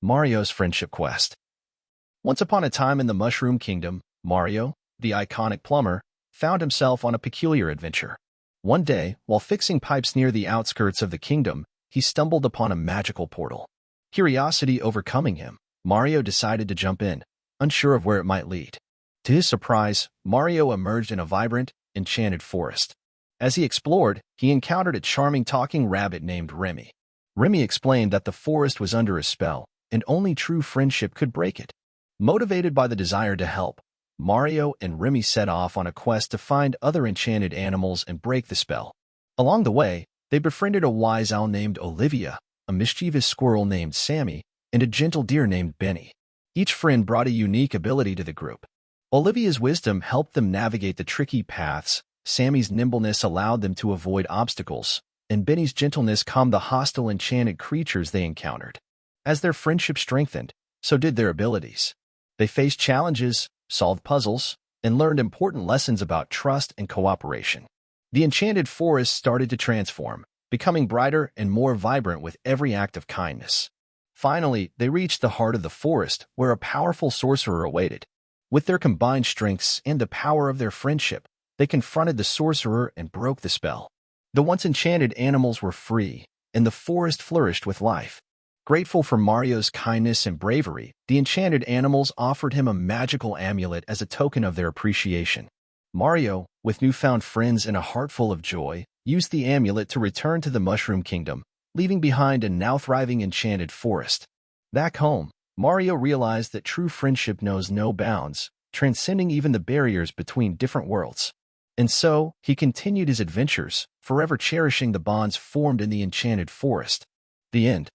Mario's Friendship Quest. Once upon a time in the Mushroom Kingdom, Mario, the iconic plumber, found himself on a peculiar adventure. One day, while fixing pipes near the outskirts of the kingdom, he stumbled upon a magical portal. Curiosity overcoming him, Mario decided to jump in, unsure of where it might lead. To his surprise, Mario emerged in a vibrant, enchanted forest. As he explored, he encountered a charming talking rabbit named Remy. Remy explained that the forest was under a spell, and only true friendship could break it. Motivated by the desire to help, Mario and Remy set off on a quest to find other enchanted animals and break the spell. Along the way, they befriended a wise owl named Olivia, a mischievous squirrel named Sammy, and a gentle deer named Benny. Each friend brought a unique ability to the group. Olivia's wisdom helped them navigate the tricky paths, Sammy's nimbleness allowed them to avoid obstacles, and Benny's gentleness calmed the hostile enchanted creatures they encountered. As their friendship strengthened, so did their abilities. They faced challenges, solved puzzles, and learned important lessons about trust and cooperation. The enchanted forest started to transform, becoming brighter and more vibrant with every act of kindness. Finally, they reached the heart of the forest, where a powerful sorcerer awaited. With their combined strengths and the power of their friendship, they confronted the sorcerer and broke the spell. The once enchanted animals were free, and the forest flourished with life. Grateful for Mario's kindness and bravery, the enchanted animals offered him a magical amulet as a token of their appreciation. Mario, with newfound friends and a heart full of joy, used the amulet to return to the Mushroom Kingdom, leaving behind a now thriving enchanted forest. Back home, Mario realized that true friendship knows no bounds, transcending even the barriers between different worlds. And so, he continued his adventures, forever cherishing the bonds formed in the enchanted forest. The end.